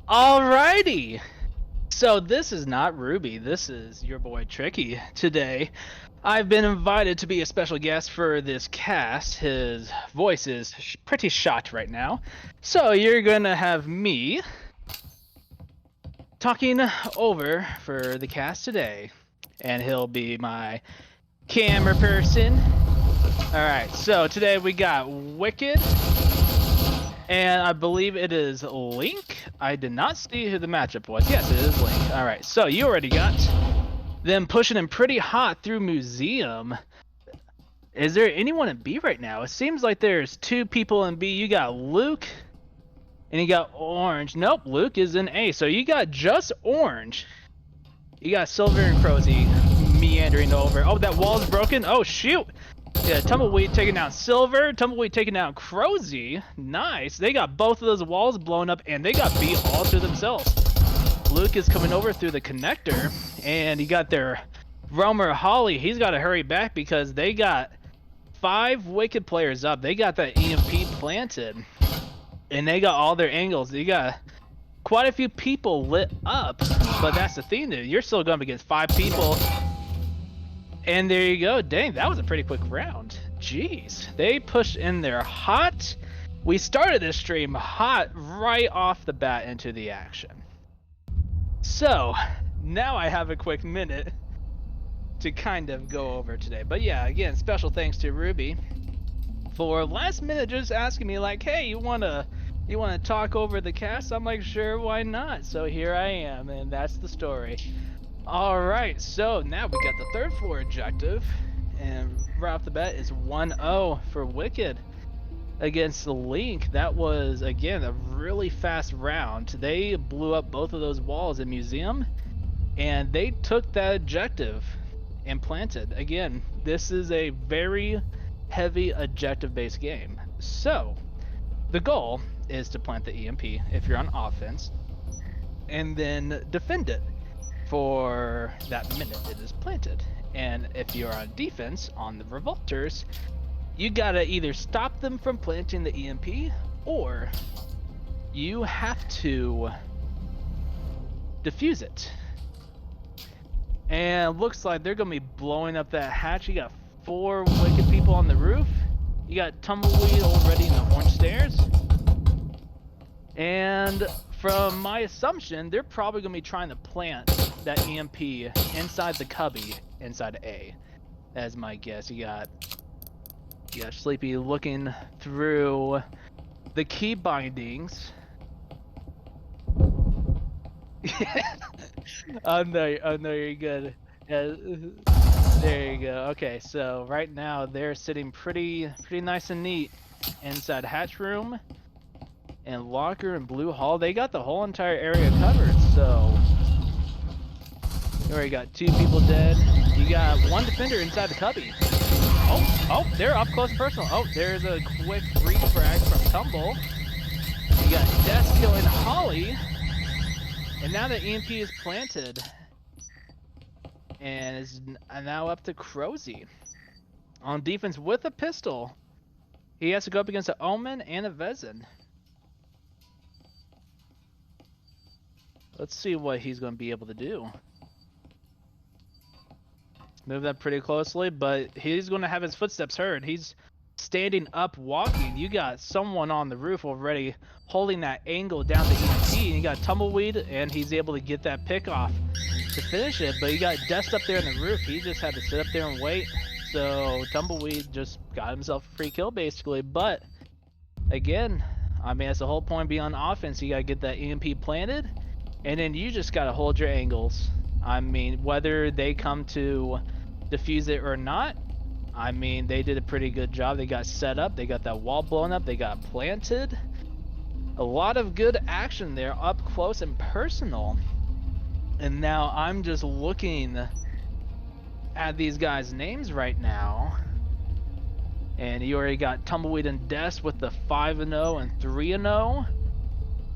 Alrighty. So this is not Ruby. This is your boy Tricky. Today, I've been invited to be a special guest for this cast. His voice is pretty shot right now. So you're gonna have me talking over for the cast today. And he'll be my camera person. Alright, so today we got Wicked. And I believe it is Lynk. I did not see who the matchup was. Yes, it is Lynk. Alright, so you already got them pushing him pretty hot through Museum. Is there anyone in B right now? It seems like there's two people in B. You got Luke and you got Orange. Nope, Luke is in A. So you got just Orange. You got Silver and Crozy meandering over. Oh, that wall's broken. Oh, shoot. Yeah, Tumbleweed taking down Silver, Tumbleweed taking down Crozy. Nice. They got both of those walls blown up, and they got B all to themselves. Luke is coming over through the connector, and you got their Roamer Holly. He's got to hurry back because they got 5 Wicked players up. They got that EMP planted, and they got all their angles. You got quite a few people lit up, but that's the thing, dude. You're still going up against 5 people. And there you go. Dang, that was a pretty quick round. Jeez. They pushed in there hot. We started this stream hot right off the bat into the action. So, now I have a quick minute to kind of go over today. But yeah, again, special thanks to Ruby for last minute just asking me like, hey, you wanna talk over the cast? I'm like, sure, why not? So here I am, and that's the story. Alright, so now we got the 3rd floor objective, and right off the bat is 1-0 for Wicked against the Lynk. That was, again, a really fast round. They blew up both of those walls in Museum, and they took that objective and planted. Again, this is a very heavy objective-based game. So, the goal is to plant the EMP if you're on offense, and then defend it for that minute it is planted. And if you're on defense on the revolters, you gotta either stop them from planting the EMP or you have to defuse it. And looks like they're gonna be blowing up that hatch. You got 4 Wicked people on the roof. You got Tumbleweed already in the orange stairs. And from my assumption, they're probably going to be trying to plant that EMP inside the cubby inside A. That's my guess. You got Sleepy looking through the key bindings. Oh no, you're good. There you go. Okay, so right now they're sitting pretty nice and neat inside hatch room. And locker and blue hall, they got the whole entire area covered. So you already got 2 people dead. You got 1 defender inside the cubby. Oh, they're up close and personal. Oh, there's a quick refrag from Tumble. You got Death killing Holly. And now the EMP is planted. And is now up to Crozy. On defense with a pistol. He has to go up against an Omen and a Vezin. Let's see what he's going to be able to do. Move that pretty closely, but he's going to have his footsteps heard. He's standing up, walking. You got someone on the roof already holding that angle down the EMP, and you got Tumbleweed, and he's able to get that pick off to finish it. But you got Dust up there on the roof. He just had to sit up there and wait. So Tumbleweed just got himself a free kill, basically. But again, I mean, that's the whole point being on offense. You got to get that EMP planted. And then you just gotta hold your angles. I mean, whether they come to defuse it or not, I mean, they did a pretty good job. They got set up, they got that wall blown up, they got planted. A lot of good action there, up close and personal. And now I'm just looking at these guys' names right now. And you already got Tumbleweed and Des with the 5-0 and 3-0.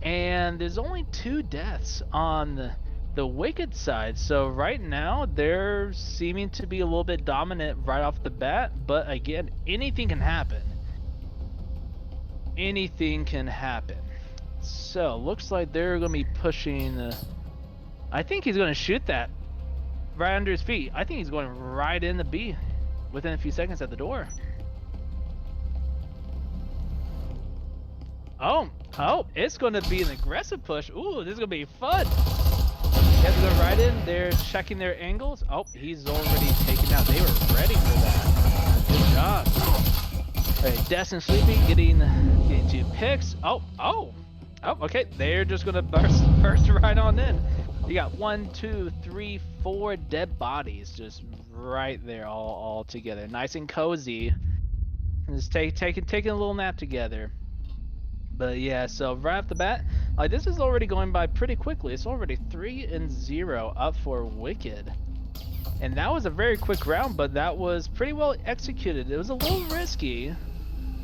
And there's only 2 deaths on the Wicked side. So right now, they're seeming to be a little bit dominant right off the bat. But again, anything can happen. Anything can happen. So looks like they're gonna be pushing. I think he's gonna shoot that right under his feet. I think he's going right in the B within a few seconds at the door. Oh, it's gonna be an aggressive push. Ooh, this is gonna be fun. They have to go right in. They're checking their angles. Oh, he's already taken out. They were ready for that. Good job. All right, Des and Sleepy getting 2 picks. Oh, okay. They're just gonna burst right on in. You got 1, 2, 3, 4 dead bodies just right there, all together, nice and cozy. Just taking a little nap together. But yeah, so right off the bat, like this is already going by pretty quickly. It's already 3-0 up for Wicked. And that was a very quick round, but that was pretty well executed. It was a little risky.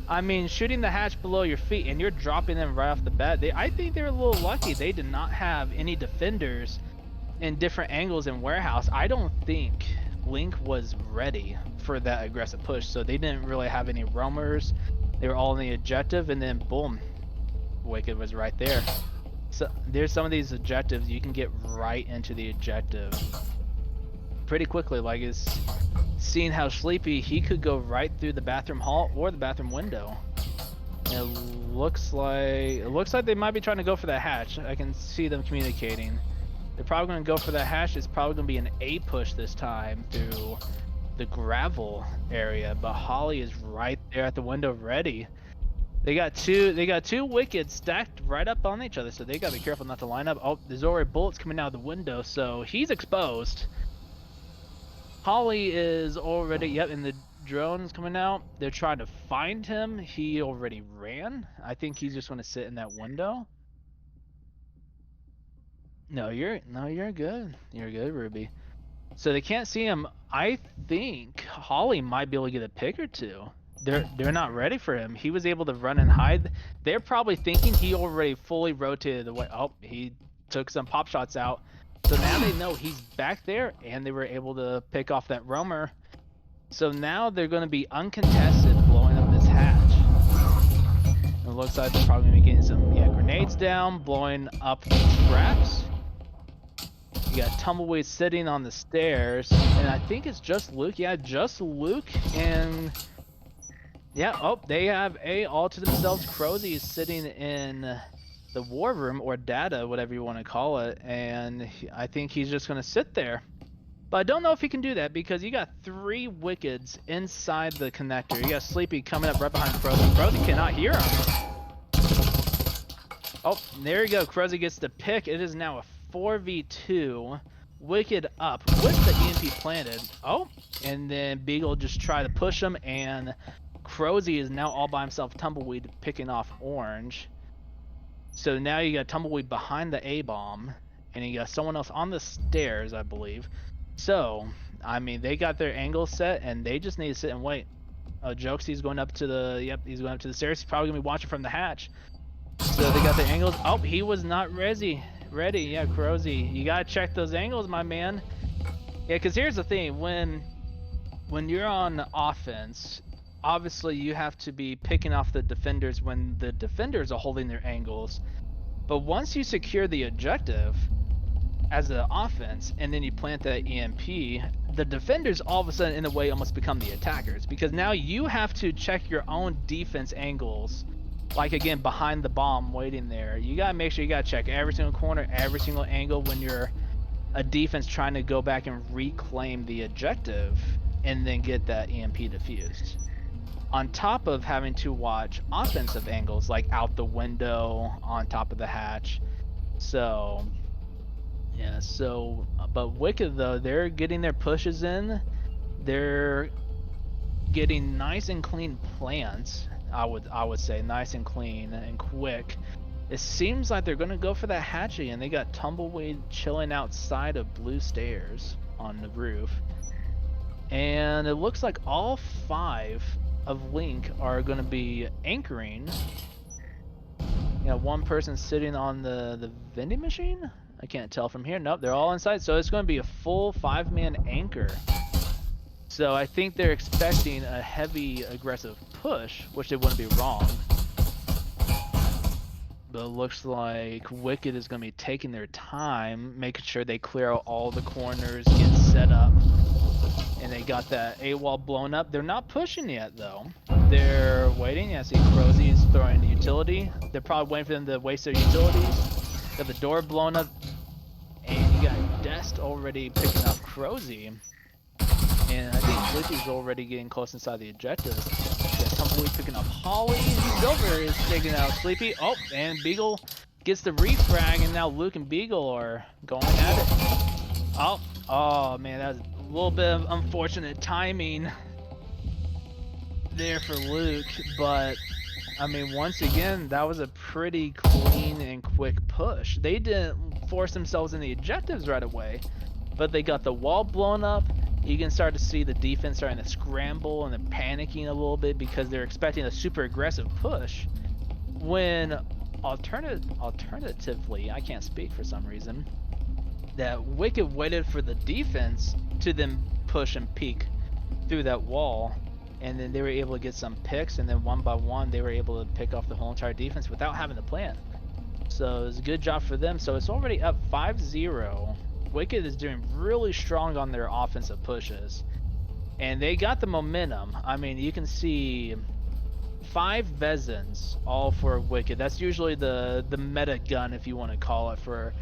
I mean, shooting the hatch below your feet and you're dropping them right off the bat. I think they were a little lucky. They did not have any defenders in different angles in warehouse. I don't think Lynk was ready for that aggressive push, so they didn't really have any roamers. They were all in the objective, and then boom, Wicked was right there. So there's some of these objectives you can get right into the objective pretty quickly. Like it's seeing how Sleepy, he could go right through the bathroom hall or the bathroom window. It looks like they might be trying to go for that hatch. I can see them communicating. They're probably going to go for that hatch. It's probably going to be an A push this time through the gravel area, but Holly is right there at the window ready. They got two Wickeds stacked right up on each other, so they got to be careful not to line up. Oh, there's already bullets coming out of the window, so he's exposed. Holly is already, yep, and the drone's coming out. They're trying to find him. He already ran. I think he's just going to sit in that window. No, you're good. You're good, Ruby. So they can't see him. I think Holly might be able to get a pick or two. They're not ready for him. He was able to run and hide. They're probably thinking he already fully rotated away. Oh, he took some pop shots out. So now they know he's back there, and they were able to pick off that roamer. So now they're going to be uncontested blowing up this hatch. It looks like they're probably going to be getting some grenades down, blowing up traps. You got Tumbleweed sitting on the stairs, and I think it's just Luke. Yeah, just Luke, and yeah, oh, they have A all to themselves. Crozy is sitting in the war room, or data, whatever you want to call it, and I think he's just going to sit there. But I don't know if he can do that because you got 3 Wickeds inside the connector. You got Sleepy coming up right behind Crozy. Crozy cannot hear him. Oh, there you go. Crozy gets the pick. It is now a 4v2. Wicked up with the EMP planted. Oh, and then Beagle just try to push him, and Crozy is now all by himself. Tumbleweed picking off Orange. So now you got Tumbleweed behind the A-bomb, and you got someone else on the stairs, I believe. So, I mean, they got their angle set, and they just need to sit and wait. Oh, Jokesy's going up to the, yep, he's going up to the stairs. He's probably going to be watching from the hatch. So they got their angles. Oh, he was not ready. Yeah, Crozy, you got to check those angles, my man. Yeah, because here's the thing. When you're on offense, obviously you have to be picking off the defenders when the defenders are holding their angles. But once you secure the objective as an offense and then you plant that EMP, the defenders all of a sudden in a way almost become the attackers, because now you have to check your own defense angles. Like again, behind the bomb waiting there, you gotta make sure you gotta check every single corner, every single angle when you're a defense trying to go back and reclaim the objective and then get that EMP diffused. On top of having to watch offensive angles, like out the window, on top of the hatch. So, yeah, but Wicked though, they're getting their pushes in. They're getting nice and clean plants. I would say nice and clean and quick. It seems like they're gonna go for that hatchet, and they got Tumbleweed chilling outside of blue stairs on the roof. And it looks like all 5 of Lynk are gonna be anchoring. You know, one person sitting on the vending machine? I can't tell from here. Nope, they're all inside. So it's gonna be a full 5-man anchor. So I think they're expecting a heavy aggressive push, which they wouldn't be wrong. But it looks like Wicked is going to be taking their time, making sure they clear out all the corners, get set up. And they got that A wall blown up. They're not pushing yet, though. They're waiting. I see Crozy is throwing the utility. They're probably waiting for them to waste their utilities. Got the door blown up. And you got Dest already picking up Crozy. And I think Sleepy's already getting close inside the objective. Got Tumbleweed picking up Holly. Silver is taking out Sleepy. Oh, and Beagle gets the refrag, and now Luke and Beagle are going at it. Oh man, that was a little bit of unfortunate timing there for Luke, but I mean, once again, that was a pretty clean and quick push. They didn't force themselves in the objectives right away, but they got the wall blown up. You can start to see the defense starting to scramble and they're panicking a little bit because they're expecting a super aggressive push. When alternatively, I can't speak for some reason, that Wicked waited for the defense to then push and peek through that wall, and then they were able to get some picks, and then one by one they were able to pick off the whole entire defense without having to plan. So it was a good job for them. So it's already up 5-0. Wicked is doing really strong on their offensive pushes, and they got the momentum. I mean, you can see 5 Vezins all for Wicked. That's usually the meta gun, if you want to call it, for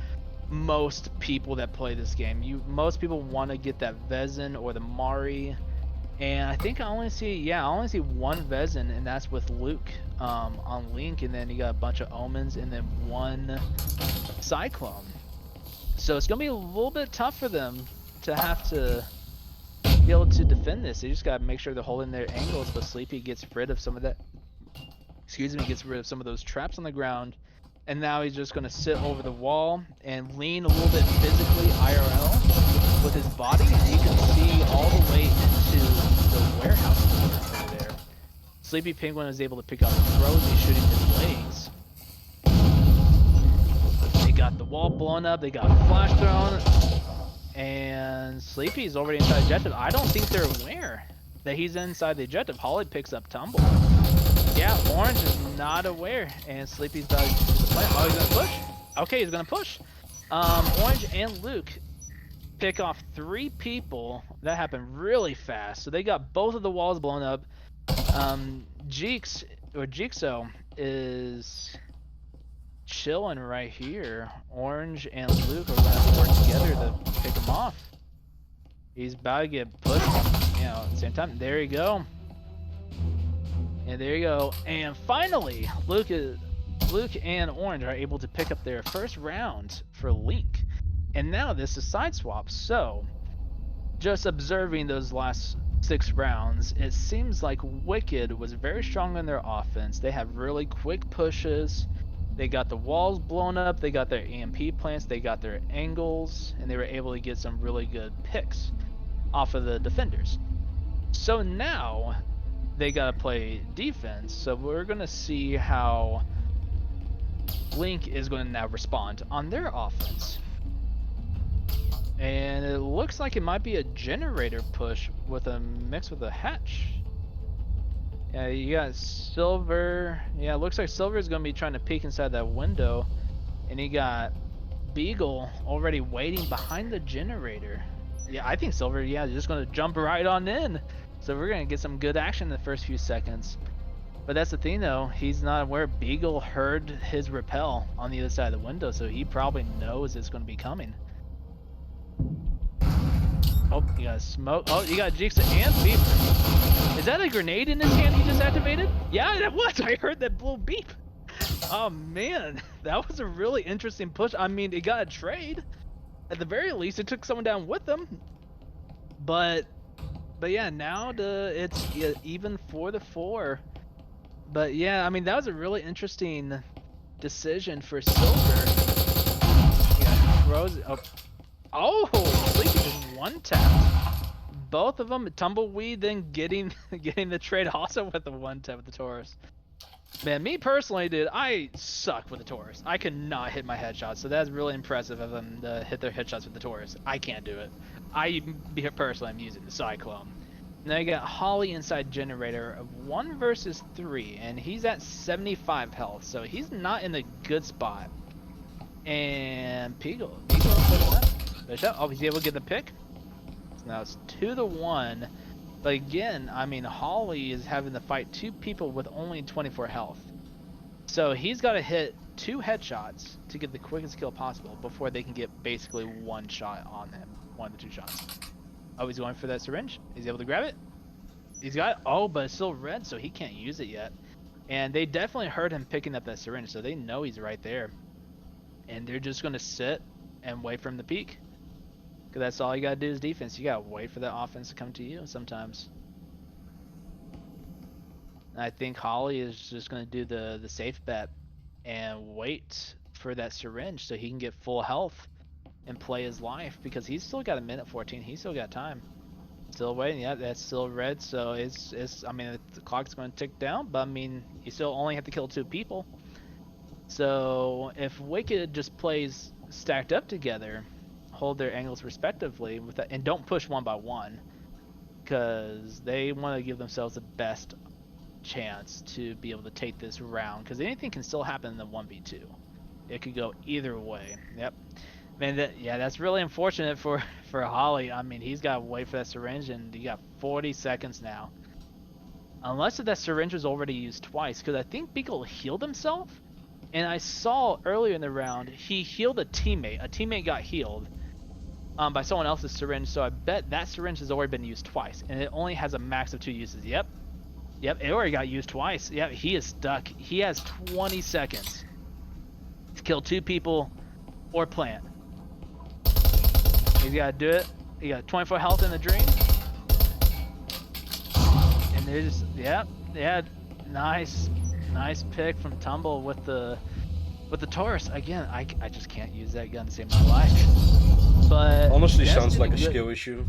most people that play this game. Most people want to get that Vezin or the Mari, and I think I only see one Vezin, and that's with Luke on Lynk, and then you got a bunch of Omens, and then one Cyclone. So it's gonna be a little bit tough for them to have to be able to defend this. They just gotta make sure they're holding their angles, but Sleepy gets rid of some of that. Gets rid of some of those traps on the ground, and now he's just gonna sit over the wall and lean a little bit physically IRL with his body, and you can see all the way into the warehouse over there. Sleepy Penguin is able to pick up throws. He's shooting his legs. Got the wall blown up, they got flash thrown, and Sleepy's already inside the objective. I don't think they're aware that he's inside the objective. Holly picks up Tumble. Yeah, Orange is not aware, and Sleepy's about to play. Oh, he's gonna push? Okay, he's gonna push. Orange and Luke pick off 3 people. That happened really fast, so they got both of the walls blown up. Jigsaw is chilling right here. Orange and Luke are gonna have to work together to pick him off. He's about to get pushed, at the same time. There you go. And there you go. And finally, Luke and Orange are able to pick up their first round for Lynk. And now this is side swap. So, just observing those last 6 rounds, it seems like Wicked was very strong in their offense. They have really quick pushes. They got the walls blown up, they got their EMP plants, they got their angles, and they were able to get some really good picks off of the defenders. So now they gotta play defense. So we're gonna see how Lynk is going to now respond on their offense. And it looks like it might be a generator push with a mix with a hatch. Yeah, you got Silver. Yeah, it looks like Silver is going to be trying to peek inside that window. And you got Beagle already waiting behind the generator. Yeah, I think Silver, just going to jump right on in. So we're going to get some good action in the first few seconds. But that's the thing, though. He's not aware. Beagle heard his rappel on the other side of the window, so he probably knows it's going to be coming. Oh, you got smoke. Oh, you got Jigsaw and Beep. Is that a grenade in his hand he just activated? Yeah, that was. I heard that blue beep. Oh, man. That was a really interesting push. I mean, it got a trade. At the very least, it took someone down with them. But yeah, now it's even 4-4. But yeah, I mean, that was a really interesting decision for Silver. Yeah, Rose. Oh, Sleepy just one tapped. Both of them, Tumbleweed then getting the trade also with the one tap with the Taurus. Man, me personally, dude, I suck with the Taurus. I cannot hit my headshots, so that's really impressive of them to hit their headshots with the Taurus. I can't do it. Personally, I'm using the Cyclone. Now you got Holly inside generator of 1 versus 3, and he's at 75 health, so he's not in a good spot. And Beagle push up. Oh, he's able to get the pick. So now it's 2-1. But again, I mean, Holly is having to fight 2 people with only 24 health. So he's got to hit 2 headshots to get the quickest kill possible before they can get basically 1 shot on him. 1 of the 2 shots. Oh, he's going for that syringe. He's able to grab it. He's got it. Oh, but it's still red, so he can't use it yet. And they definitely heard him picking up that syringe, so they know he's right there. And they're just going to sit and wait for him to peek. Because that's all you got to do is defense. You got to wait for the offense to come to you sometimes. And I think Holly is just going to do the safe bet and wait for that syringe so he can get full health and play his life, because he's still got 1:14. He's still got time. Still waiting. Yeah, that's still red. So it's I mean, the clock's going to tick down, but I mean, you still only have to kill 2 people. So if Wicked just plays stacked up together, hold their angles respectively with that, and don't push 1 by 1, because they want to give themselves the best chance to be able to take this round, because anything can still happen in the 1v2. It could go either way. Yep. Man, yeah, that's really unfortunate for Holly. I mean, he's got to wait for that syringe, and you got 40 seconds now. Unless that syringe was already used twice, because I think Beagle healed himself, and I saw earlier in the round he healed a teammate. A teammate got healed by someone else's syringe, so I bet that syringe has already been used twice, and it only has a max of 2 uses. Yep, it already got used twice. Yep, he is stuck. He has 20 seconds to kill 2 people or plant. He's got to do it. He got 24 health in the dream. And they're just, yeah, nice pick from Tumble with the Taurus. Again, I just can't use that gun to save my life. But honestly, sounds like a skill issue.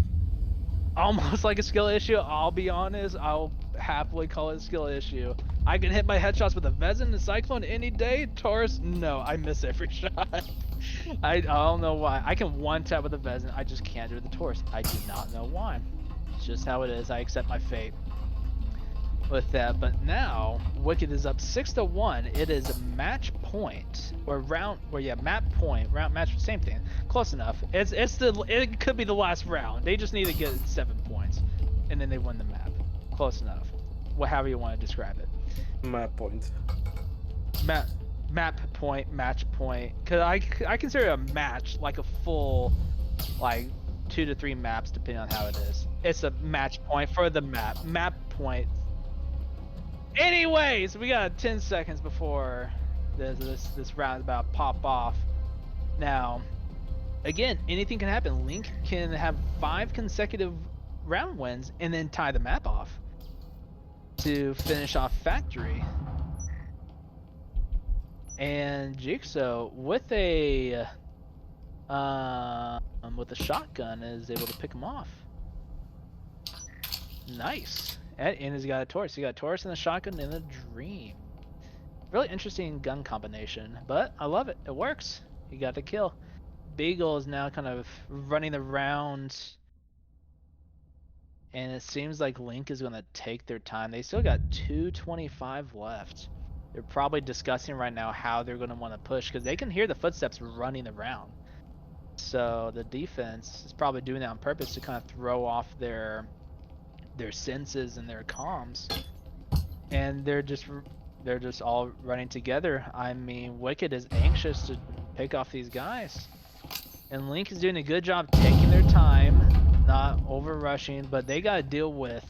Almost like a skill issue. I'll be honest. I'll happily call it a skill issue. I can hit my headshots with a Vezin and Cyclone any day. Taurus, no, I miss every shot. I don't know why. I can 1-tap with a Vezin. I just can't do it with the Taurus. I do not know why. It's just how it is. I accept my fate with that. But now Wicked is up 6-1. It is a match point or round, or yeah, map point, round match, same thing. Close enough. It could be the last round. They just need to get 7 points, and then they win the map. Close enough. However you want to describe it. Map point. Map point, match point. Cause I consider a match like a full, like 2 to 3 maps depending on how it is. It's a match point for the map. Map point. Anyways, we got 10 seconds before this round about pop off. Now, again, anything can happen. Lynk can have 5 consecutive round wins and then tie the map off to finish off Factory. And Jigsaw with a shotgun is able to pick him off. Nice. And he's got a Taurus. He got a Taurus and a shotgun in a dream. Really interesting gun combination, but I love it. It works. He got the kill. Beagle is now kind of running around, and it seems like Lynk is going to take their time. They still got 2:25 left. They're probably discussing right now how they're going to want to push, because they can hear the footsteps running around. So the defense is probably doing that on purpose to kind of throw off their senses and their comms, and they're just all running together. I mean, Wicked is anxious to pick off these guys, and Lynk is doing a good job taking their time, not over rushing, but they got to deal with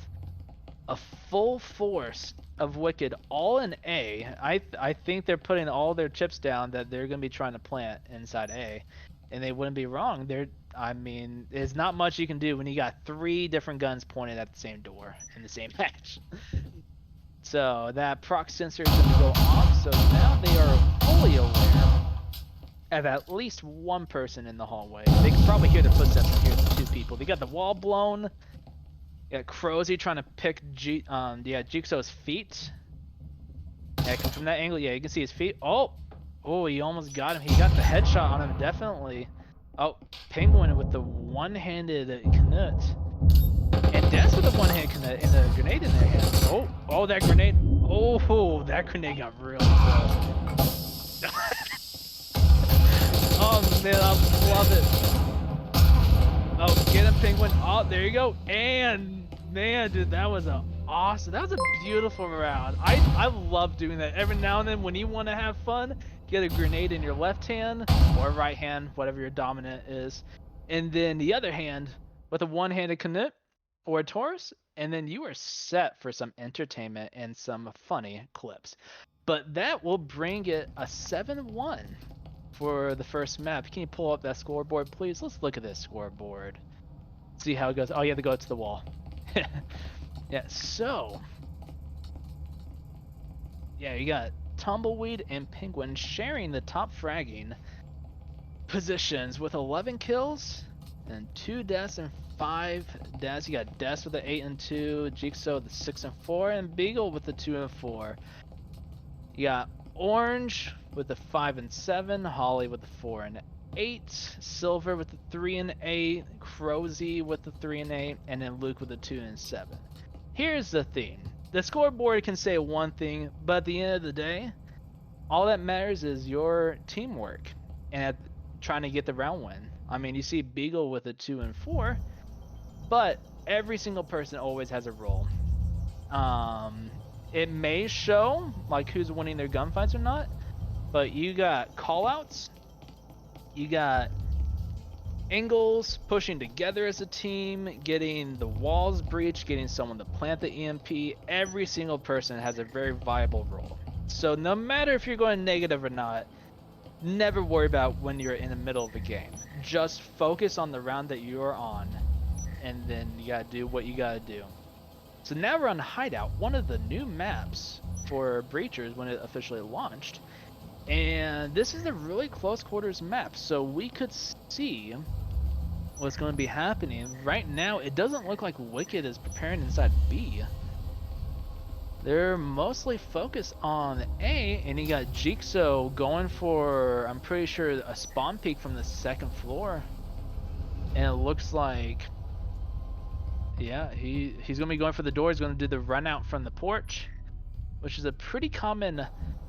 a full force of Wicked all in A. I think they're putting all their chips down that they're going to be trying to plant inside A, and they wouldn't be wrong. I mean, there's not much you can do when you got 3 different guns pointed at the same door in the same match. So that proc sensor is going to go off, so now they are fully aware of at least 1 person in the hallway. They can probably hear the footsteps and hear the 2 people. They got the wall blown. You got Crozy trying to pick Jigsaw's feet. Yeah, come from that angle. Yeah, you can see his feet. Oh, he almost got him. He got the headshot on him, definitely. Oh, Penguin with the one-handed Knut. And Des with the one-handed Knut. and a grenade in their hand. Oh, that grenade. Oh, that grenade got really close. Oh man, I love it. Oh, get him, Penguin. Oh, there you go. And man, dude, that was awesome. That was a beautiful round. I love doing that. Every now and then, when you want to have fun, get a grenade in your left hand or right hand, whatever your dominant is, and then the other hand with a one-handed Canute or a Taurus, and then you are set for some entertainment and some funny clips. But that will bring it a 7-1 for the first map. Can you pull up that scoreboard, please? Let's look at this scoreboard. See how it goes. Oh, you have to go to the wall. Yeah, so yeah, you got Tumbleweed and Penguin sharing the top fragging positions with 11 kills and 2 deaths and 5 deaths. You got Des with the 8 and 2, Jigsaw with the 6 and 4, and Beagle with the 2 and 4. You got Orange with the 5 and 7, Holly with the 4 and 8, Silver with the 3 and 8, Crozy with the 3 and 8, and then Luke with the 2 and 7. Here's the thing. The scoreboard can say one thing, but at the end of the day, all that matters is your teamwork and trying to get the round win. I mean, you see Beagle with a 2 and 4, but every single person always has a role. It may show like who's winning their gunfights or not, but you got callouts, you got angles, pushing together as a team, getting the walls breached, getting someone to plant the EMP. Every single person has a very viable role. So no matter if you're going negative or not, never worry about when you're in the middle of a game. Just focus on the round that you're on, and then you gotta do what you gotta do. So now we're on Hideout, one of the new maps for Breachers when it officially launched. And this is a really close quarters map, so we could see what's going to be happening. Right now, it doesn't look like Wicked is preparing inside B. They're mostly focused on A, and you got Jigsaw going for, I'm pretty sure, a spawn peek from the second floor. And it looks like, yeah, he's going to be going for the door. He's going to do the run out from the porch, which is a pretty common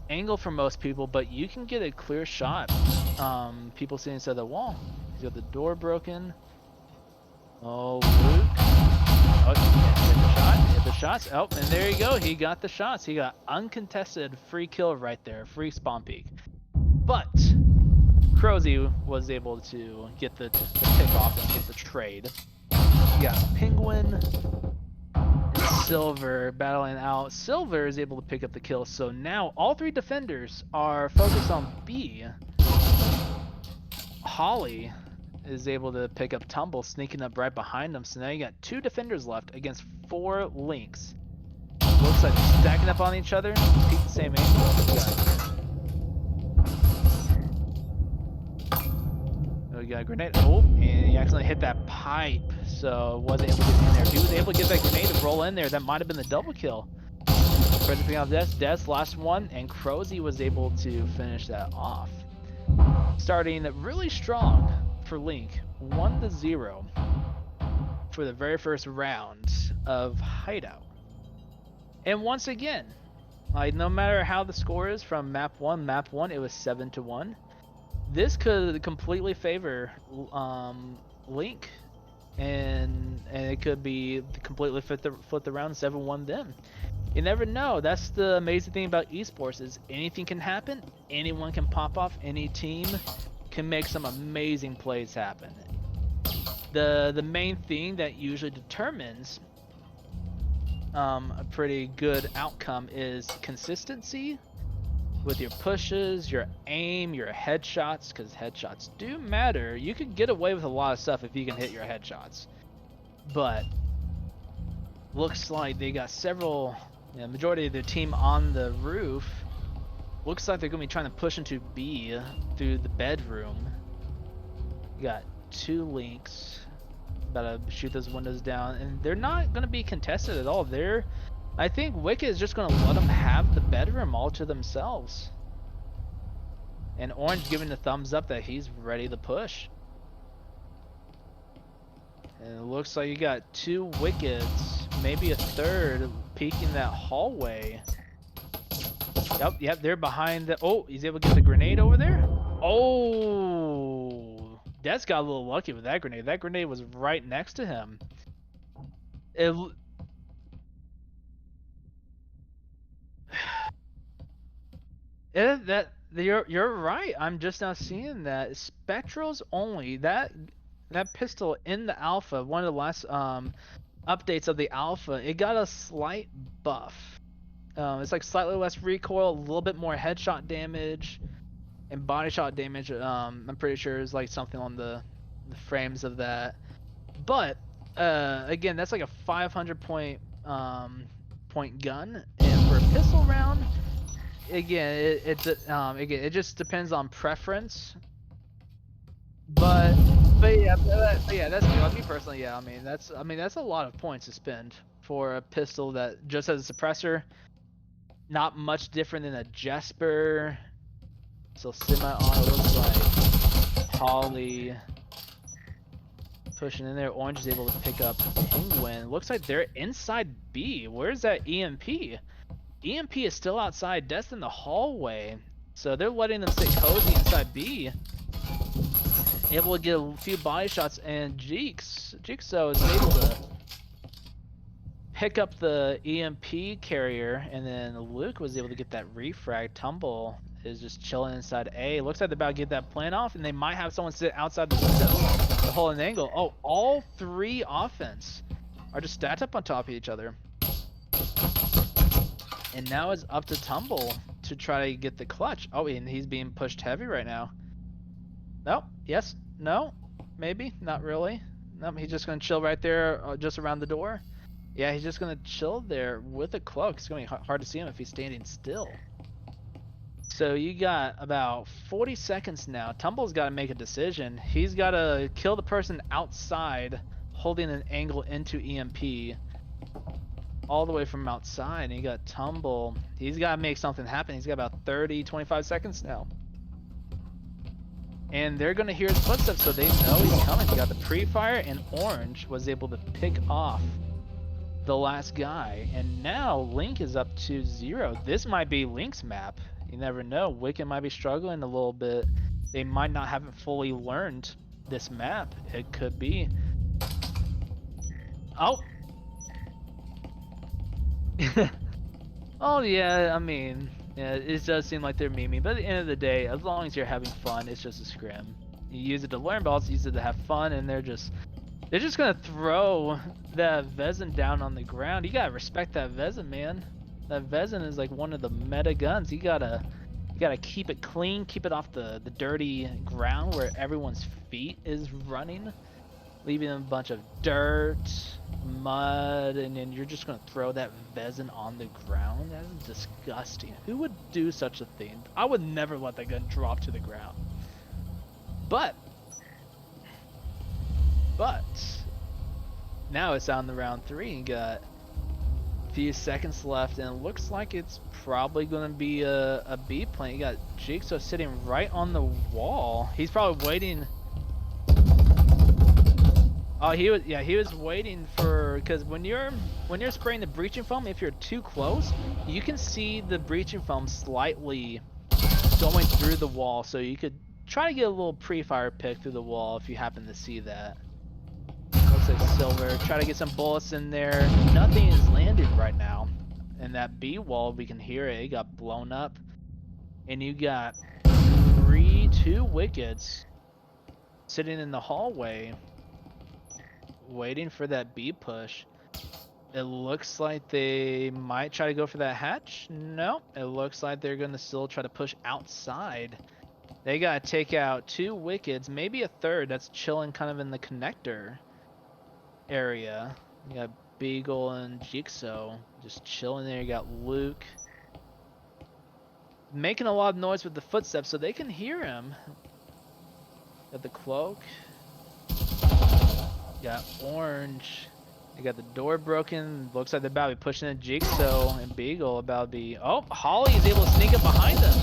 angle for most people, but you can get a clear shot. People sitting inside the wall. He's got the door broken. Oh, Luke. Oh, hit the shots. Oh, and there you go. He got the shots. He got uncontested free kill right there. Free spawn peek. But Crozy was able to get the pick off and get the trade. You got Penguin, Silver battling out. Silver is able to pick up the kill, so now all 3 defenders are focused on B. Holly is able to pick up Tumble, sneaking up right behind them, so now you got 2 defenders left against 4 Lynks. Looks like they're stacking up on each other, keep the same angle. We got a grenade. Oh, and he accidentally hit that pipe, so wasn't able to get in there. If he was able to get that grenade to roll in there, that might have been the double kill. Trying to pick out Des, last one, and Crozy was able to finish that off. Starting really strong for Lynk, 1-0 for the very first round of Hideout. And once again, like no matter how the score is from map 1, it was 7-1. This could completely favor Lynk, and it could be completely flip the round 7-1 them. You never know. That's the amazing thing about esports is anything can happen. Anyone can pop off. Any team can make some amazing plays happen. The main thing that usually determines a pretty good outcome is consistency with your pushes, your aim, your headshots, because headshots do matter. You can get away with a lot of stuff if you can hit your headshots. But looks like they got several, majority of their team on the roof. Looks like they're going to be trying to push into B through the bedroom. You got 2 Lynks. About to shoot those windows down. And they're not going to be contested at all. I think Wicked is just going to let them have the bedroom all to themselves. And Orange giving the thumbs up that he's ready to push. And it looks like you got 2 Wickeds maybe a third, peeking that hallway. Yep, they're behind the. Oh, he's able to get the grenade over there. Oh, Des got a little lucky with that grenade. That grenade was right next to him. You're right. I'm just now seeing that Spectral's only that pistol in the alpha. One of the last updates of the alpha. It got a slight buff. It's like slightly less recoil, a little bit more headshot damage, and body shot damage. I'm pretty sure is like something on the frames of that. But again, that's like a 500 point gun, and for a pistol round, again, it just depends on preference. But yeah, that's me. Like me personally, yeah. I mean, that's a lot of points to spend for a pistol that just has a suppressor. Not much different than a Jesper. So semi-auto looks like Holly pushing in there. Orange is able to pick up Penguin. Looks like they're inside B. Where's that EMP? EMP is still outside. Death's in the hallway. So they're letting them sit cozy inside B. Able to get a few body shots, and Jigsaw is able to pick up the EMP carrier, and then Luke was able to get that refrag. Tumble is just chilling inside A. Looks like they're about to get that plan off, and they might have someone sit outside the window to hold an angle. Oh, all three offense are just stacked up on top of each other. And now it's up to Tumble to try to get the clutch. Oh, and he's being pushed heavy right now. No, yes, no, maybe, not really. No, he's just gonna chill right there, just around the door. Yeah, he's just gonna chill there with a cloak. It's gonna be hard to see him if he's standing still. So you got about 40 seconds now. Tumble's got to make a decision. He's got to kill the person outside, holding an angle into EMP, all the way from outside. And you got Tumble. He's got to make something happen. He's got about 30, 25 seconds now. And they're going to hear his footsteps, so they know he's coming. He got the pre-fire, and Orange was able to pick off the last guy. And now Lynk is up to 0. This might be Lynk's map. You never know. Wicked might be struggling a little bit. They might not have fully learned this map. It could be. Oh. Oh yeah, I mean, yeah, it does seem like they're memeing, but at the end of the day, as long as you're having fun, it's just a scrim. You use it to learn, but also use it to have fun, and they're just gonna throw that Vezin down on the ground. You gotta respect that Vezin, man. That Vezin is like one of the meta guns. You gotta keep it clean, keep it off the dirty ground where everyone's feet is running, leaving them a bunch of dirt, mud, and then you're just gonna throw that Vezin on the ground. That is disgusting. Who would do such a thing? I would never let that gun drop to the ground. But now it's on the round 3. You got few seconds left, and it looks like it's probably going to be a B plant. You got Jigsaw sitting right on the wall. He's probably waiting. Oh, he was waiting for, because when you're spraying the breaching foam, if you're too close, you can see the breaching foam slightly going through the wall, so you could try to get a little pre-fire pick through the wall if you happen to see that. Looks like Silver. Try to get some bullets in there. Nothing is landing right now. And that B wall, we can hear it. It got blown up. And you got 2 Wickeds sitting in the hallway, waiting for that B push. It looks like they might try to go for that hatch. No, it looks like they're going to still try to push outside. They got to take out 2 Wickeds, maybe a third that's chilling kind of in the connector area. You got Beagle and Jigsaw just chilling there. You got Luke making a lot of noise with the footsteps so they can hear him. Got the cloak. Got Orange. You got the door broken. Looks like they're about to be pushing in Jigsaw and Beagle about to be. Oh, Holly is able to sneak up behind them.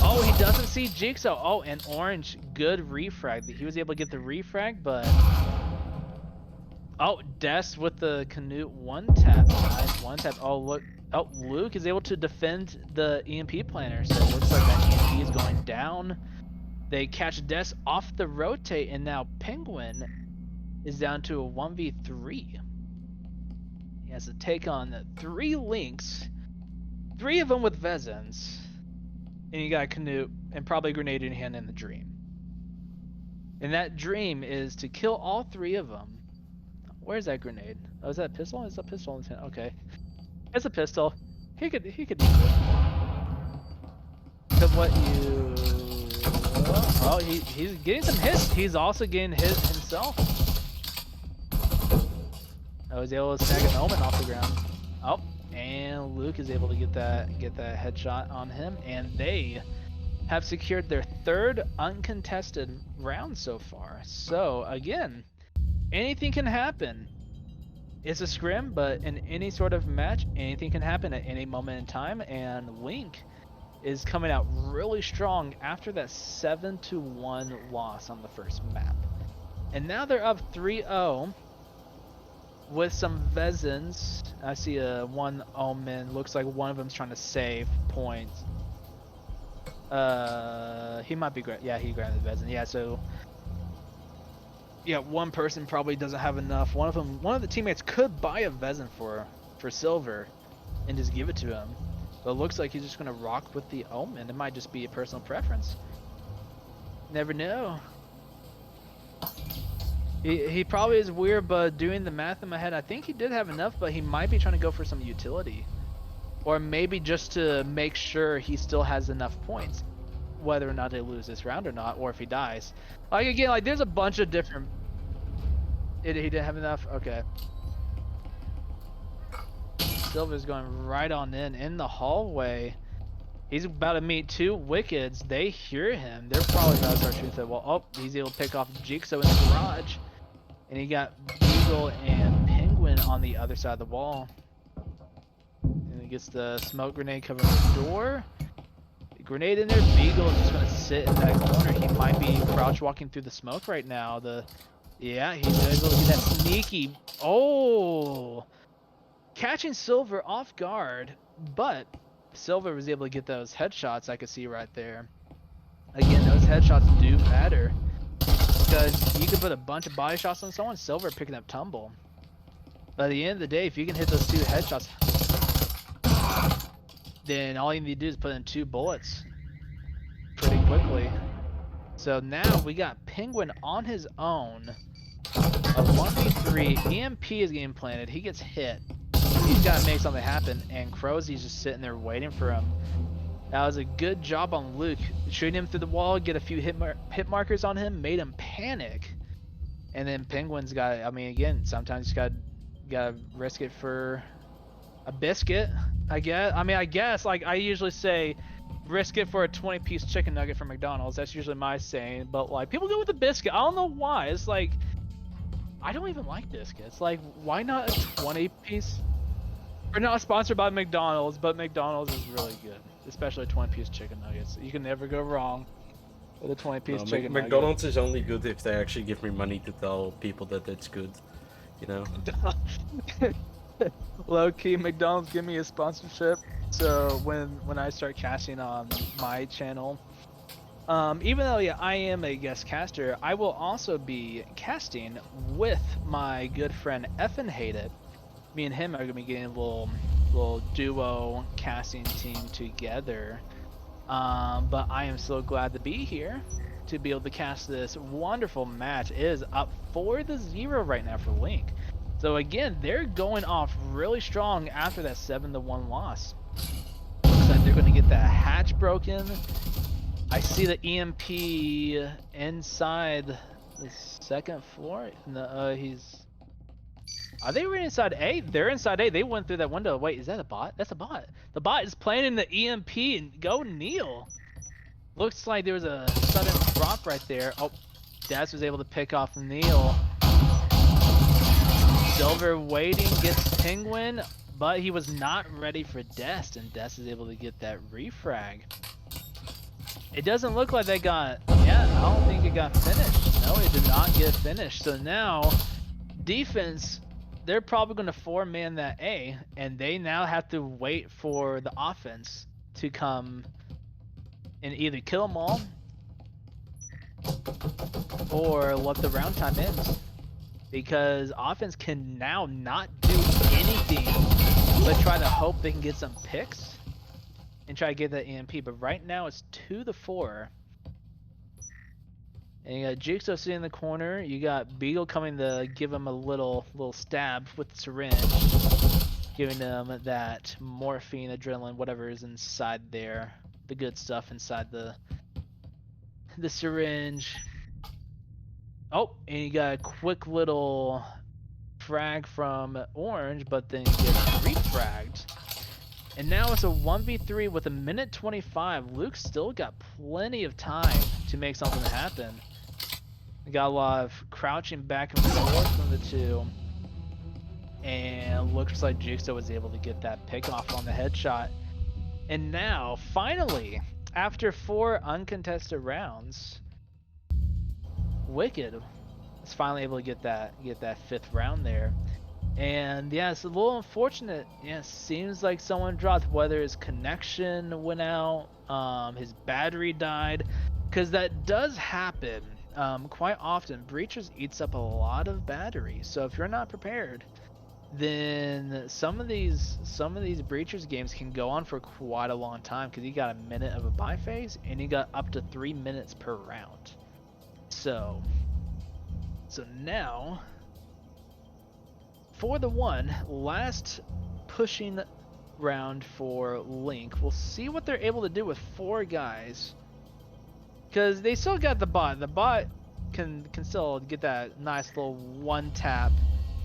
Oh, he doesn't see Jigsaw. Oh, and Orange, good refrag. He was able to get the refrag, but Oh, Des with the Canute one tap. Nice one tap. Oh, look. Oh, Luke is able to defend the EMP planner. So it looks like that EMP is going down. They catch Des off the rotate, and now Penguin is down to a 1v3. He has to take on 3 Lynks, 3 of them with Vezins. And you got Canute and probably a grenade in hand in the dream. And that dream is to kill all 3 of them. Where's that grenade? Oh, is that a pistol? Is that a pistol in his hand? Okay. It's a pistol. He could use it. So what you... Oh, he's getting some hits. He's also getting hit himself. I was able to snag an omen off the ground. Oh, and Luke is able to get that headshot on him, and they have secured their 3rd uncontested round so far. So again, anything can happen. It's a scrim, but in any sort of match, anything can happen at any moment in time, and Lynk is coming out really strong after that 7-1 loss on the first map. And now they're up 3-0 with some Vezins. I see one Omen. Looks like one of them's trying to save points. He might be yeah, he grabbed the Vezin. Yeah, so yeah, one person probably doesn't have enough. One of the teammates could buy a Vezin for silver and just give it to him. But it looks like he's just gonna rock with the Omen. It might just be a personal preference. Never know. He probably is weird, but doing the math in my head, I think he did have enough, but he might be trying to go for some utility. Or maybe just to make sure he still has enough points. Whether or not they lose this round or not, or if he dies. Like, again, like, there's a bunch of different... He didn't have enough? Okay. Silver's going right on in the hallway. He's about to meet 2 Wickeds. They hear him. They're probably about to start shooting the wall. Oh, he's able to pick off Jigsaw in the garage. And he got Beagle and Penguin on the other side of the wall. And he gets the smoke grenade covering the door. The grenade in there. Beagle is just going to sit in that corner. He might be crouch walking through the smoke right now. Yeah, he's able to get that sneaky... Oh! Catching Silver off guard, but Silver was able to get those headshots I could see right there. Again, those headshots do matter because you can put a bunch of body shots on someone, Silver picking up tumble. But at the end of the day, if you can hit those 2 headshots, then all you need to do is put in 2 bullets pretty quickly. So now we got Penguin on his own. A 1v3, EMP is getting planted, he gets hit. He's got to make something happen, and Crowsy's just sitting there waiting for him. That was a good job on Luke. Shooting him through the wall, get a few hit markers on him, made him panic. And then Penguin's got, I mean, again, sometimes you gotta risk it for a biscuit, I guess. I mean, I guess, like, I usually say, risk it for a 20-piece chicken nugget from McDonald's. That's usually my saying, but, like, people go with the biscuit. I don't know why. It's like, I don't even like biscuits. Like, why not a 20-piece? We're not sponsored by McDonald's, but McDonald's is really good, especially 20-piece chicken nuggets. You can never go wrong with a 20-piece chicken nugget. McDonald's is only good if they actually give me money to tell people that it's good, you know? Low-key, McDonald's give me a sponsorship, so when I start casting on my channel, even though yeah, I am a guest caster, I will also be casting with my good friend Effin Hate It. Me and him are gonna be getting a little duo casting team together. But I am so glad to be here to be able to cast this wonderful match. It is up 4-0 right now for Lynk. So again, they're going off really strong after that 7-1 loss. Looks like they're gonna get that hatch broken. I see the EMP inside the 2nd floor. No, Are they really inside A? They're inside A. They went through that window. Wait, is that a bot? That's a bot. The bot is planning the EMP and go Neil. Looks like there was a sudden drop right there. Oh, Daz was able to pick off Neil. Silver waiting, gets Penguin, but he was not ready for Dest, and Dest is able to get that refrag. It doesn't look like they got, yeah, I don't think it got finished. No, it did not get finished. So now, defense, they're probably going to 4-man that A, and they now have to wait for the offense to come and either kill them all or let the round time end. Because offense can now not do anything but try to hope they can get some picks and try to get that EMP. But right now it's 2-4. And you got Jigsaw sitting in the corner. You got Beagle coming to give him a little stab with the syringe, giving him that morphine, adrenaline, whatever is inside there, the good stuff inside the syringe. Oh, and you got a quick little frag from Orange, but then you get refragged. And now it's a 1v3 with 1:25. Luke's still got plenty of time to make something happen. We got a lot of crouching back and forth from the two. And looks like Jigsaw was able to get that pick off on the headshot. And now, finally, after 4 uncontested rounds, Wicked is finally able to get that 5th round there. And yeah, it's a little unfortunate. Yeah, seems like someone dropped, whether his connection went out, his battery died, because that does happen quite often. Breachers eats up a lot of battery, so if you're not prepared, then some of these Breachers games can go on for quite a long time, because you got a minute of a buy phase and you got up to 3 minutes per round. So now, for the last pushing round for Lynk, we'll see what they're able to do with 4 guys. Because they still got the bot. The bot can still get that nice little one tap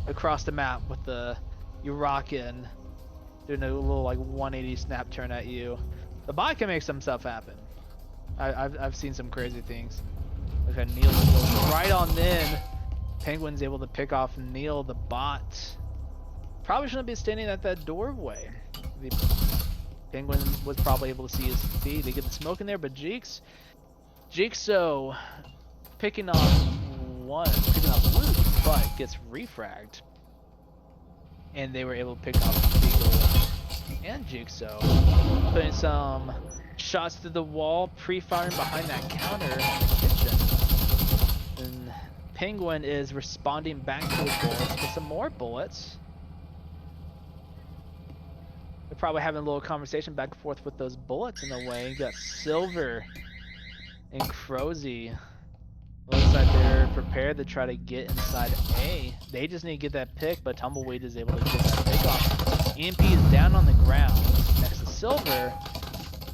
across the map with the Urakan doing a little like 180 snap turn at you. The bot can make some stuff happen. I've seen some crazy things. Okay, Neil goes right on in. Penguin's able to pick off Neil, the bot. Probably shouldn't be standing at that doorway. The Penguin was probably able to see his feet. They get the smoke in there, but Jigsaw picking off Luke, but gets refragged. And they were able to pick off Beagle and Jigsaw, putting some shots through the wall, pre-firing behind that counter in the kitchen. And Penguin is responding back to his bullets with some more bullets. They're probably having a little conversation back and forth with those bullets in a way. You got Silver and Crozy. Looks like they're prepared to try to get inside A. They just need to get that pick, but Tumbleweed is able to get that pick off. EMP is down on the ground next to Silver.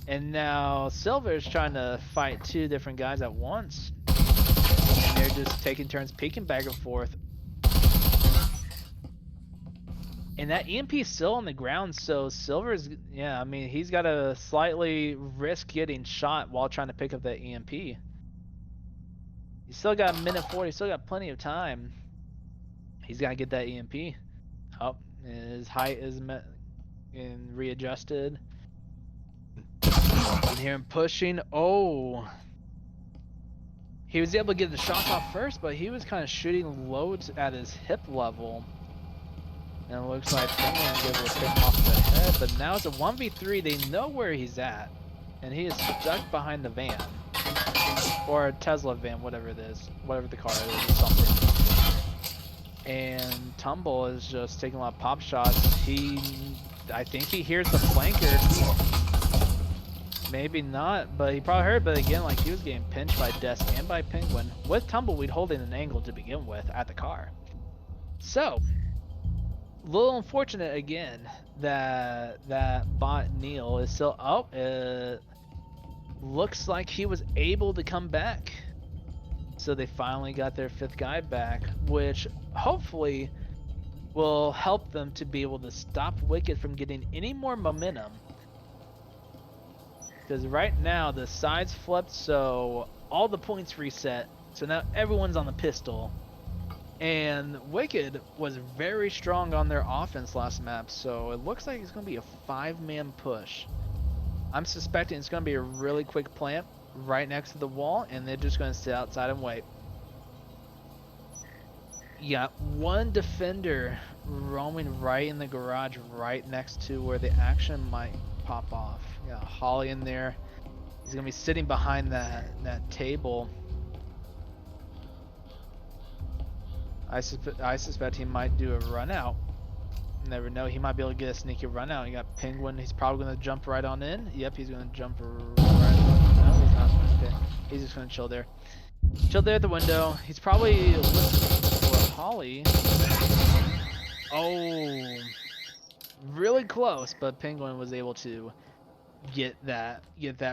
And now Silver is trying to fight 2 different guys at once. And they're just taking turns peeking back and forth. And that EMP is still on the ground, so Silver's, yeah, I mean, he's got to slightly risk getting shot while trying to pick up that EMP. He's still got 1:40, he's still got plenty of time. He's got to get that EMP. Oh, his height is met and readjusted. You can hear him pushing. Oh. He was able to get the shots off first, but he was kind of shooting loads at his hip level. And it looks like Penguin was able to pick him off the head, but now it's a 1v3. They know where he's at, and he is stuck behind the van. Or a Tesla van, whatever it is. Whatever the car is, or something. And Tumble is just taking a lot of pop shots. I think he hears the flanker. Maybe not, but he probably heard. But again, like, he was getting pinched by Desk and by Penguin, with Tumbleweed holding an angle to begin with at the car. So, a little unfortunate again that bot Neil is still looks like he was able to come back. So they finally got their 5th guy back, which hopefully will help them to be able to stop Wicked from getting any more momentum. Because right now the sides flipped, so all the points reset. So now everyone's on the pistol. And Wicked was very strong on their offense last map, so it looks like it's going to be a 5-man push. I'm suspecting it's going to be a really quick plant right next to the wall, and they're just going to sit outside and wait. You got one defender roaming right in the garage, right next to where the action might pop off. Yeah, Holly in there. He's gonna be sitting behind that table. I suspect he might do a run out. Never know. He might be able to get a sneaky run out. You got Penguin. He's probably gonna jump right on in. Yep, he's gonna jump right. No, he's not. Okay, he's just gonna chill there. Chill there at the window. He's probably looking for Holly. Oh, really close, but Penguin was able to get that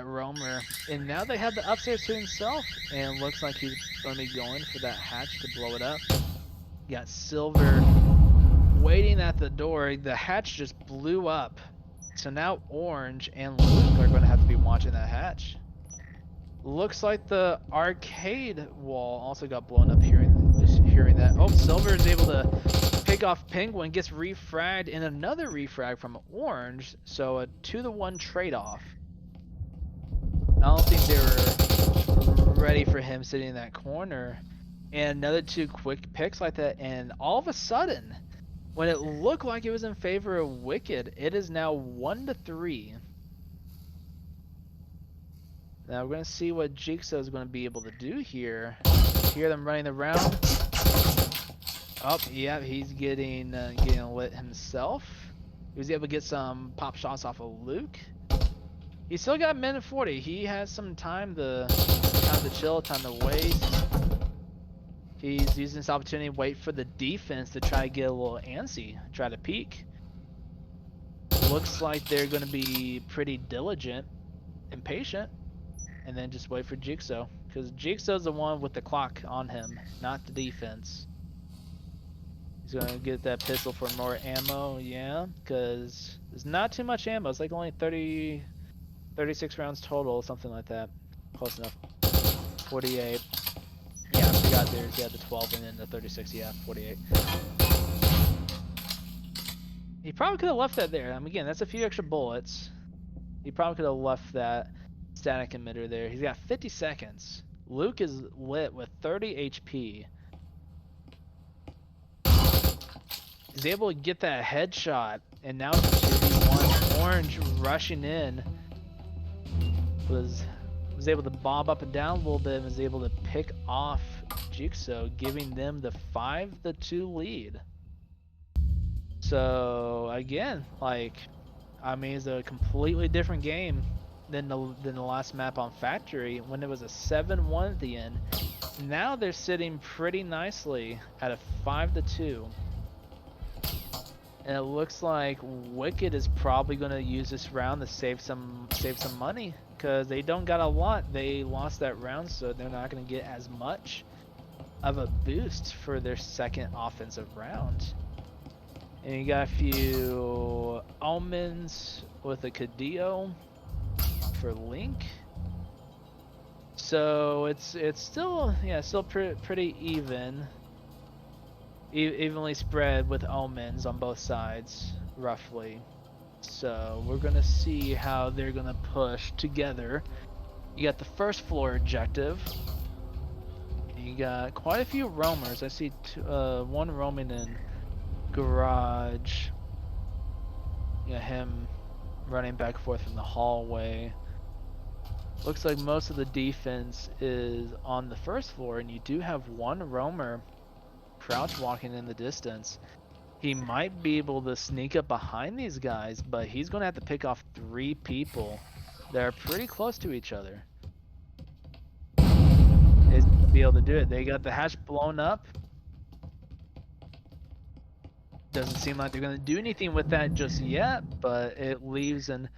roamer, and now they have the upstairs to himself, and looks like he's gonna be going for that hatch to blow it up. You got Silver waiting at the door. The hatch just blew up, so now Orange and Luke are gonna have to be watching that hatch. Looks like the arcade wall also got blown up. Hearing that. Oh, Silver is able to pick off Penguin, gets refragged, and another refrag from Orange. So a 2-to-1 trade-off. I don't think they were ready for him sitting in that corner. And another 2 quick picks like that, and all of a sudden, when it looked like it was in favor of Wicked, it is now 1-3. Now we're gonna see what Jigsaw is gonna be able to do here. Hear them running around. Oh, yeah, he's getting lit himself. He was able to get some pop shots off of Luke. He's still got a minute 40. He has some time to chill, time to waste. He's using this opportunity to wait for the defense to try to get a little antsy, try to peek. Looks like they're gonna be pretty diligent and patient. And then just wait for Jigsaw, because Jigsaw's the one with the clock on him, not the defense. He's gonna get that pistol for more ammo, yeah, because there's not too much ammo. It's like only 36 rounds total, something like that. Close enough. 48. Yeah, I forgot there's the 12 and then the 36. Yeah, 48. He probably could have left that there. Again, that's a few extra bullets. He probably could have left that static emitter there. He's got 50 seconds. Luke is lit with 30 HP. He's able to get that headshot, and now it's a 2v1. Orange rushing in was able to bob up and down a little bit and was able to pick off Jigsaw, giving them the 5-2 lead. So again, like, I mean, it's a completely different game than the last map on Factory when it was a 7-1 at the end. Now they're sitting pretty nicely at a 5-2. And it looks like Wicked is probably going to use this round to save some money, because they don't got a lot. They lost that round, so they're not going to get as much of a boost for their second offensive round. And you got a few Omens with a Cadillo for Lynk. So it's still, yeah, still pretty even. Evenly spread with Omens on both sides, roughly. So we're gonna see how they're gonna push together. You got the first floor objective. You got quite a few roamers. I see one roaming in garage. You got him running back and forth from the hallway. Looks like most of the defense is on the first floor, and you do have one roamer crouch walking in the distance. He might be able to sneak up behind these guys, but he's going to have to pick off 3 people that are pretty close to each other. He's going to be able to do it. They got the hatch blown up. Doesn't seem like they're going to do anything with that just yet, but it leaves an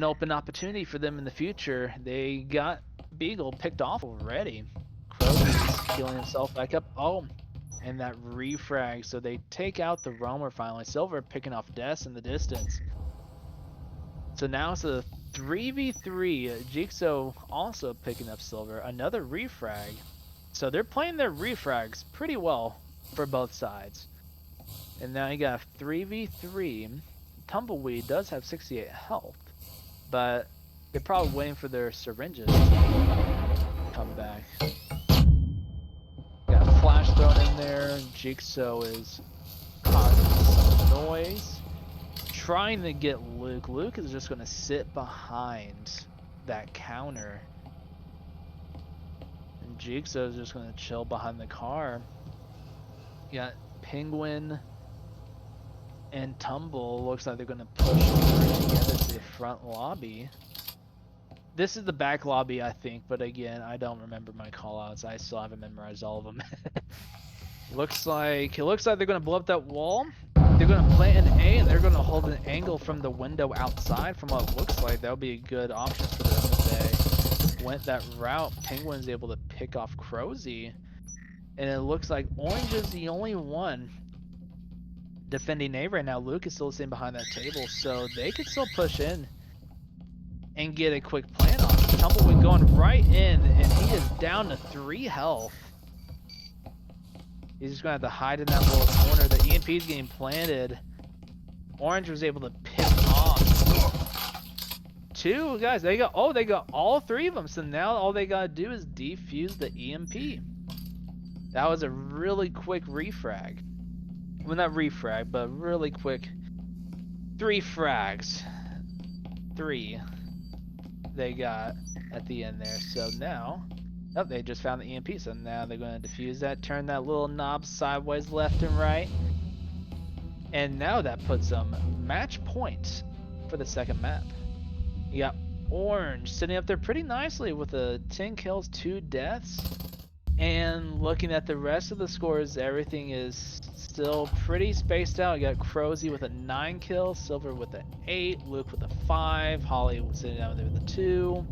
open opportunity for them in the future. They got Beagle picked off already. Kroger's healing himself back up. Oh, and that refrag. So they take out the roamer finally. Silver picking off Des in the distance. So now it's a 3v3. Jigsaw also picking up Silver. Another refrag. So they're playing their refrags pretty well for both sides. And now you got 3v3. Tumbleweed does have 68 health, but they're probably waiting for their syringes to come back. Got flash thrown in there. Jigsaw is causing some noise, trying to get Luke. Luke is just going to sit behind that counter. And Jigsaw is just going to chill behind the car. You got Penguin and Tumble. Looks like they're going to push together to the front lobby. This is the back lobby, I think, but again, I don't remember my callouts. I still haven't memorized all of them. It looks like they're going to blow up that wall. They're going to plant an A, and they're going to hold an angle from the window outside. From what it looks like, that would be a good option for them if they went that route. Penguin's able to pick off Crozy, and it looks like Orange is the only one defending A right now. Luke is still sitting behind that table, so they could still push in and get a quick plant off. Tumbleweed going right in, and he is down to 3 health. He's just gonna have to hide in that little corner. The EMP is getting planted. Orange was able to pick off 2 guys. They got all 3 of them. So now all they gotta do is defuse the EMP. That was a really quick refrag. Well, not refrag, but really quick 3 frags. 3 they got at the end there. So now, oh, they just found the EMP. So now they're going to defuse that, turn that little knob sideways left and right. And now that puts them match point for the second map. You got Orange sitting up there pretty nicely with a 10 kills, 2 deaths. And looking at the rest of the scores, everything is still pretty spaced out. You got Crozy with a 9 kills, Silver with an 8, Luke with a 5, Holly was sitting down there with a 2.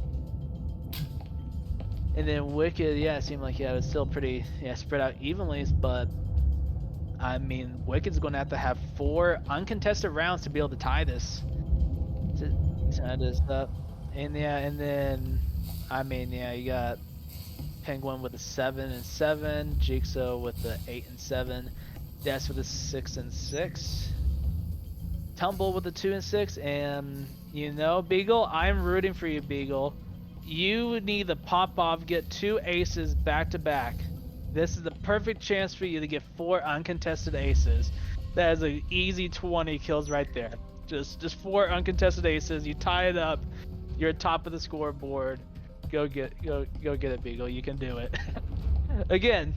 And then Wicked, yeah, it seemed like it was still pretty spread out evenly, but I mean, Wicked's going to have 4 uncontested rounds to be able to tie this. And yeah, and then I mean, yeah, you got Penguin with a 7 and 7, Jigsaw with the 8 and 7, Des with a 6 and 6, Tumble with a 2 and 6, and you know, Beagle, I'm rooting for you, Beagle. You need to pop off, get 2 aces back to back. This is the perfect chance for you to get 4 uncontested aces. That is an easy 20 kills right there. Just 4 uncontested aces. You tie it up. You're at top of the scoreboard. Go get it, Beagle. You can do it. Again,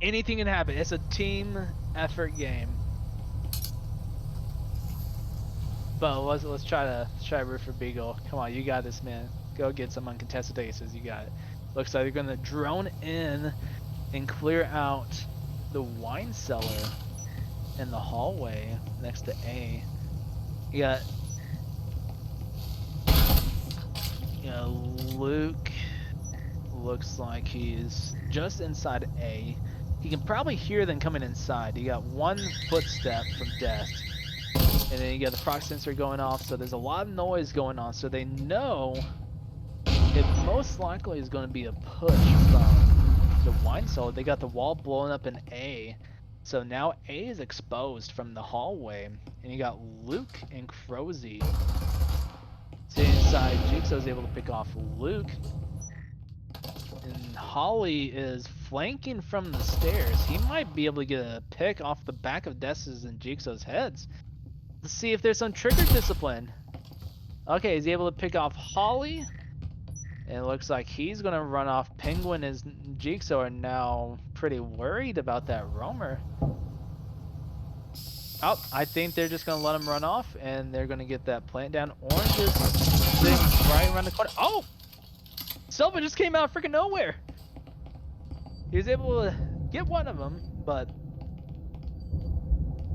anything can happen. It's a team effort game. But let's try to root for Beagle. Come on, you got this, man. Go get some uncontested aces. You got it. Looks like they're gonna drone in and clear out the wine cellar in the hallway next to A. You got Luke looks like he's just inside A. He can probably hear them coming inside. You got 1 footstep from Death. And then you got the proc sensor going off, so there's a lot of noise going on. So they know it most likely is going to be a push from the wine cellar. They got the wall blowing up in A. So now A is exposed from the hallway. And you got Luke and Crozy. So inside, Jigsaw's able to pick off Luke. And Holly is flanking from the stairs. He might be able to get a pick off the back of Dess's and Jigsaw's heads. Let's see if there's some trigger discipline. Okay, he's able to pick off Holly. And it looks like he's going to run off. Penguin and Jigsaw are now pretty worried about that roamer. Oh, I think they're just going to let him run off, and they're going to get that plant down. Orange is sitting right around the corner. Oh! Silva just came out of freaking nowhere. He was able to get one of them, but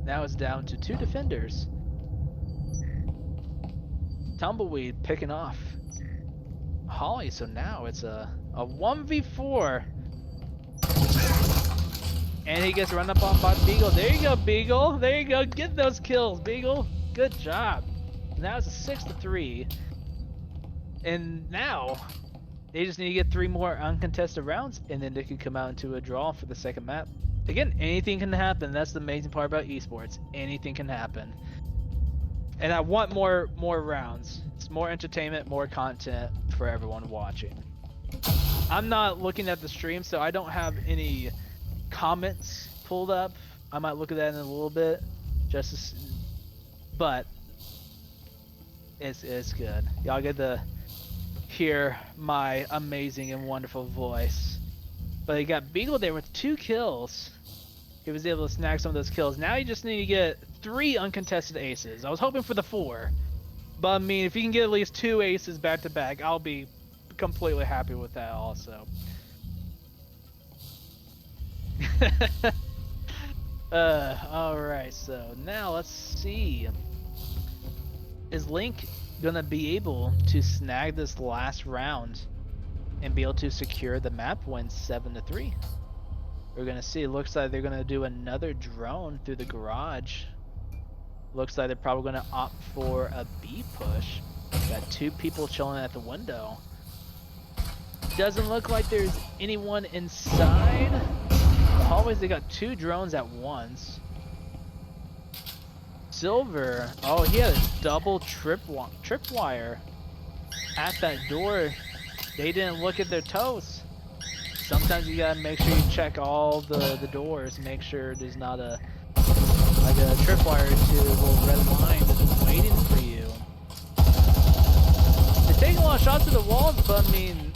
now it's down to 2 defenders. Tumbleweed picking off Holly, so now it's a 1v4. And he gets run up on by Beagle. There you go, Beagle. There you go. Get those kills, Beagle. Good job. Now it's a 6-3. And now they just need to get 3 more uncontested rounds, and then they can come out into a draw for the second map. Again, anything can happen. That's the amazing part about esports. Anything can happen. And I want more rounds. It's more entertainment, more content for everyone watching. I'm not looking at the stream, so I don't have any comments pulled up. I might look at that in a little bit, but it's good. Y'all get to hear my amazing and wonderful voice. But you got Beagle there with 2 kills. He was able to snag some of those kills. Now you just need to get 3 uncontested aces. I was hoping for the 4. But I mean, if you can get at least 2 aces back to back, I'll be completely happy with that also. Alright, so now let's see. Is Lynk gonna be able to snag this last round and be able to secure the map win 7-3? We're gonna see. It looks like they're gonna do another drone through the garage. Looks like they're probably gonna opt for a B push. Got 2 people chilling at the window. Doesn't look like there's anyone inside the hallways. They got 2 drones at once. Silver, oh, he had a double tripwire at that door. They didn't look at their toes. Sometimes you gotta make sure you check all the doors, make sure there's not a tripwire to a little red line that's waiting for you. They're taking a lot of shots to the walls, but I mean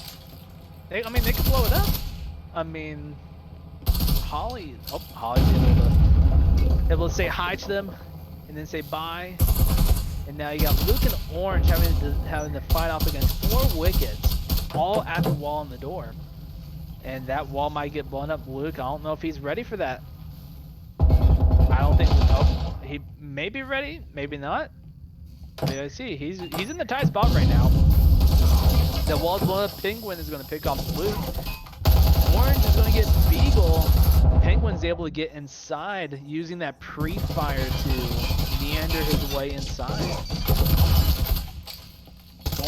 they can blow it up. I mean, Holly's able to say hi to them and then say bye. And now you got Luke and Orange having to fight off against 4 wickets, all at the wall and the door. And that wall might get blown up. Luke, I don't know if he's ready for that. I don't think. Oh, he may be ready, maybe not. I see. He's in the tight spot right now. The wall's blown up. Penguin is going to pick off Luke. Orange is going to get Beagle. Penguin's able to get inside using that pre-fire to meander his way inside.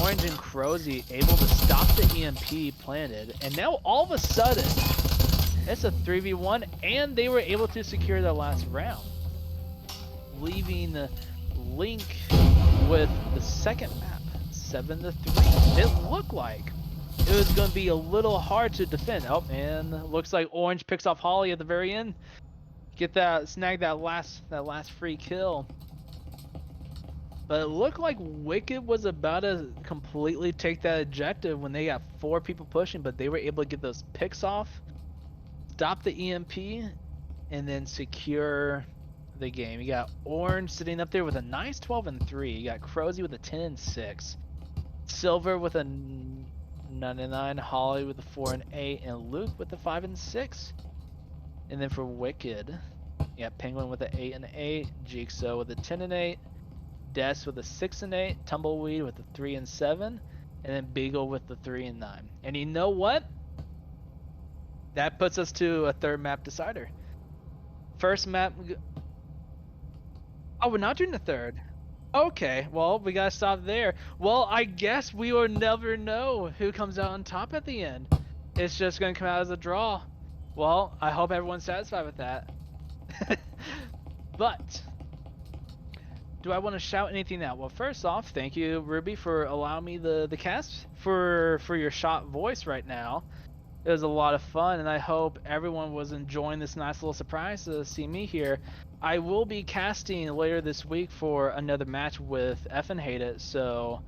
Orange and Crozy able to stop the EMP planted, and now all of a sudden it's a 3v1, and they were able to secure the last round, leaving Lynk with the second map, 7-3. It looked like it was going to be a little hard to defend. Oh, and looks like Orange picks off Holly at the very end. Snag that last free kill. But it looked like Wicked was about to completely take that objective when they got 4 people pushing, but they were able to get those picks off, stop the EMP, and then secure the game. You got Orange sitting up there with a nice 12-3. You got Crozy with a 10-6. Silver with a 9-9. Holly with a 4-8. And Luke with a 5-6. And then for Wicked, you got Penguin with an 8-8. Jigsaw with a 10-8. Des with a 6-8, Tumbleweed with a 3-7, and then Beagle with the 3-9. And you know what? That puts us to a 3rd map decider. First map. Oh, we're not doing the 3rd. Okay, well, we gotta stop there. Well, I guess we will never know who comes out on top at the end. It's just gonna come out as a draw. Well, I hope everyone's satisfied with that. But do I want to shout anything out? Well, first off, thank you, Ruby, for allowing me the cast for your shot voice right now. It was a lot of fun, and I hope everyone was enjoying this nice little surprise to see me here. I will be casting later this week for another match with F and Hate It, so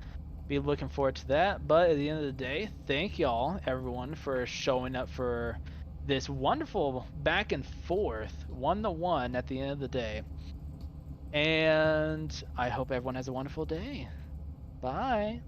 be looking forward to that. But at the end of the day, thank y'all, everyone, for showing up for this wonderful back and forth 1-1 at the end of the day. And I hope everyone has a wonderful day. Bye.